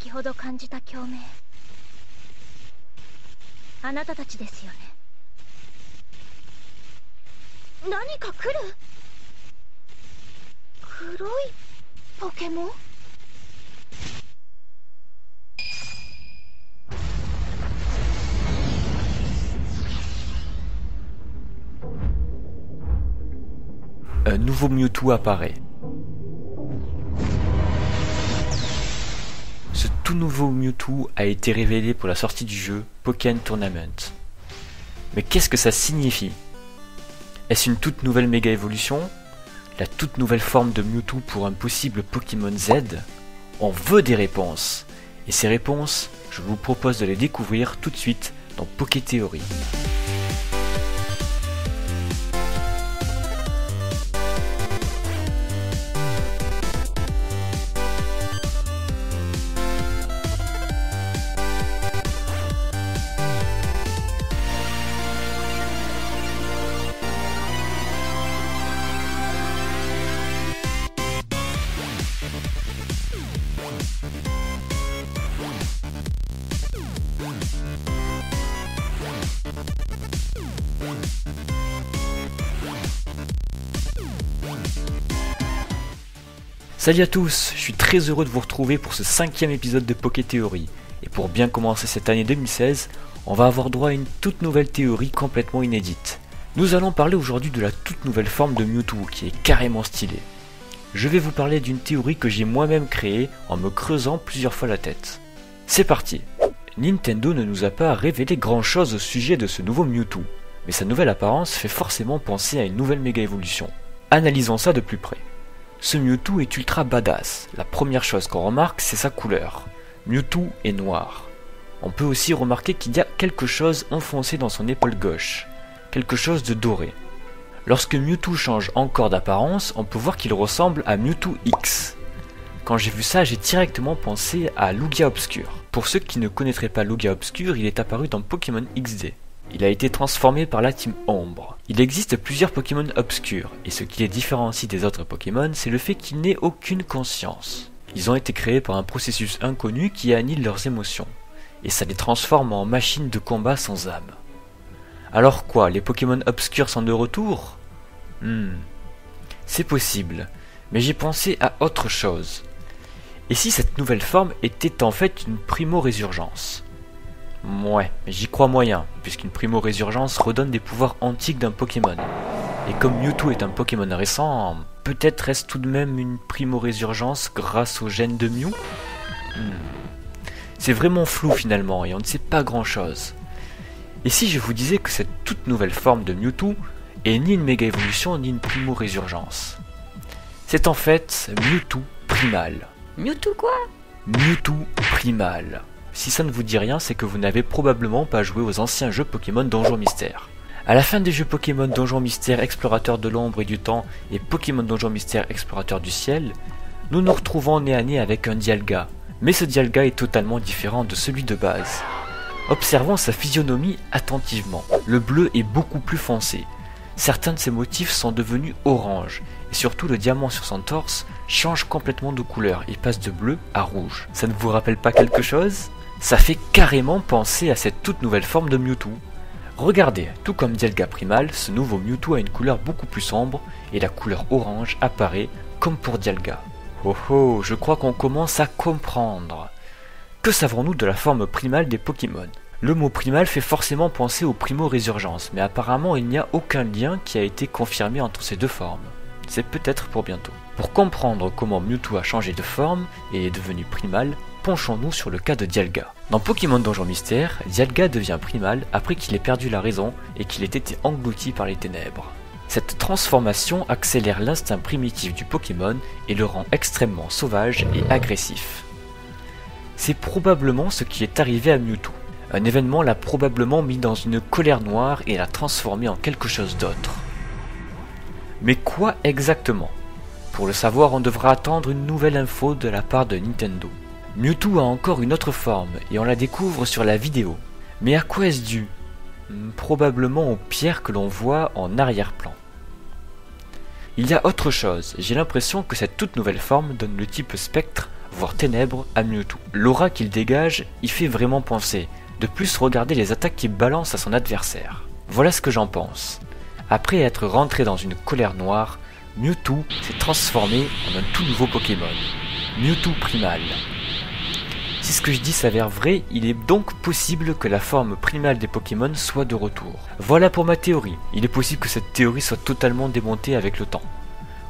先ほど感じた共鳴、あなたたちですよね。何か来る。黒いポケモン。Un nouveau Mewtwo apparaît. Ce tout nouveau Mewtwo a été révélé pour la sortie du jeu Pokémon Tournament. Mais qu'est-ce que ça signifie? Est-ce une toute nouvelle méga évolution? La toute nouvelle forme de Mewtwo pour un possible Pokémon Z? On veut des réponses. Et ces réponses, je vous propose de les découvrir tout de suite dans Poké Theory. Salut à tous, je suis très heureux de vous retrouver pour ce 5e épisode de Poké Theory. Et pour bien commencer cette année 2016, on va avoir droit à une toute nouvelle théorie complètement inédite. Nous allons parler aujourd'hui de la toute nouvelle forme de Mewtwo qui est carrément stylée. Je vais vous parler d'une théorie que j'ai moi-même créée en me creusant plusieurs fois la tête. C'est parti. Nintendo ne nous a pas révélé grand chose au sujet de ce nouveau Mewtwo, mais sa nouvelle apparence fait forcément penser à une nouvelle méga évolution. Analysons ça de plus près. Ce Mewtwo est ultra badass. La première chose qu'on remarque, c'est sa couleur. Mewtwo est noir. On peut aussi remarquer qu'il y a quelque chose enfoncé dans son épaule gauche. Quelque chose de doré. Lorsque Mewtwo change encore d'apparence, on peut voir qu'il ressemble à Mewtwo X. Quand j'ai vu ça, j'ai directement pensé à Lugia Obscur. Pour ceux qui ne connaîtraient pas Lugia Obscur, il est apparu dans Pokémon XD. Il a été transformé par la Team Ombre. Il existe plusieurs Pokémon obscurs, et ce qui les différencie des autres Pokémon, c'est le fait qu'ils n'aient aucune conscience. Ils ont été créés par un processus inconnu qui annihile leurs émotions, et ça les transforme en machines de combat sans âme. Alors quoi, les Pokémon obscurs sont de retour? C'est possible, mais j'ai pensé à autre chose. Et si cette nouvelle forme était en fait une primo-résurgence? Ouais, mais j'y crois moyen, puisqu'une primo-résurgence redonne des pouvoirs antiques d'un Pokémon. Et comme Mewtwo est un Pokémon récent, peut-être est-ce tout de même une primo-résurgence grâce au gène de Mew? C'est vraiment flou finalement, et on ne sait pas grand-chose. Et si je vous disais que cette toute nouvelle forme de Mewtwo est ni une méga évolution ni une primo-résurgence? C'est en fait Mewtwo Primal. Mewtwo quoi? Mewtwo Primal. Si ça ne vous dit rien, c'est que vous n'avez probablement pas joué aux anciens jeux Pokémon Donjon Mystère. À la fin des jeux Pokémon Donjon Mystère Explorateur de l'Ombre et du Temps et Pokémon Donjon Mystère Explorateur du Ciel, nous nous retrouvons nez à nez avec un Dialga, mais ce Dialga est totalement différent de celui de base. Observons sa physionomie attentivement. Le bleu est beaucoup plus foncé. Certains de ses motifs sont devenus orange, et surtout le diamant sur son torse change complètement de couleur et passe de bleu à rouge. Ça ne vous rappelle pas quelque chose ? Ça fait carrément penser à cette toute nouvelle forme de Mewtwo. Regardez, tout comme Dialga Primal, ce nouveau Mewtwo a une couleur beaucoup plus sombre et la couleur orange apparaît comme pour Dialga. Oh oh, je crois qu'on commence à comprendre. Que savons-nous de la forme primale des Pokémon? Le mot primal fait forcément penser aux primo-résurgences, mais apparemment il n'y a aucun lien qui a été confirmé entre ces deux formes. C'est peut-être pour bientôt. Pour comprendre comment Mewtwo a changé de forme et est devenu primal, penchons-nous sur le cas de Dialga. Dans Pokémon Donjon Mystère, Dialga devient primal après qu'il ait perdu la raison et qu'il ait été englouti par les ténèbres. Cette transformation accélère l'instinct primitif du Pokémon et le rend extrêmement sauvage et agressif. C'est probablement ce qui est arrivé à Mewtwo. Un événement l'a probablement mis dans une colère noire et l'a transformé en quelque chose d'autre. Mais quoi exactement? Pour le savoir, on devra attendre une nouvelle info de la part de Nintendo. Mewtwo a encore une autre forme et on la découvre sur la vidéo. Mais à quoi est-ce dû? Probablement aux pierres que l'on voit en arrière-plan. Il y a autre chose, j'ai l'impression que cette toute nouvelle forme donne le type spectre, voire ténèbres, à Mewtwo. L'aura qu'il dégage y fait vraiment penser. De plus, regardez les attaques qu'il balance à son adversaire. Voilà ce que j'en pense. Après être rentré dans une colère noire, Mewtwo s'est transformé en un tout nouveau Pokémon, Mewtwo Primal. Si ce que je dis s'avère vrai, il est donc possible que la forme primale des Pokémon soit de retour. Voilà pour ma théorie. Il est possible que cette théorie soit totalement démontée avec le temps.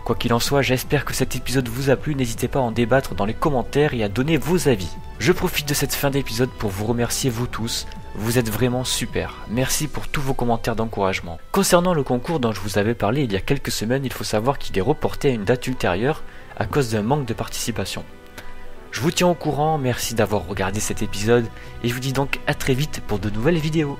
Quoi qu'il en soit, j'espère que cet épisode vous a plu, n'hésitez pas à en débattre dans les commentaires et à donner vos avis. Je profite de cette fin d'épisode pour vous remercier vous tous, vous êtes vraiment super. Merci pour tous vos commentaires d'encouragement. Concernant le concours dont je vous avais parlé il y a quelques semaines, il faut savoir qu'il est reporté à une date ultérieure à cause d'un manque de participation. Je vous tiens au courant, merci d'avoir regardé cet épisode et je vous dis donc à très vite pour de nouvelles vidéos.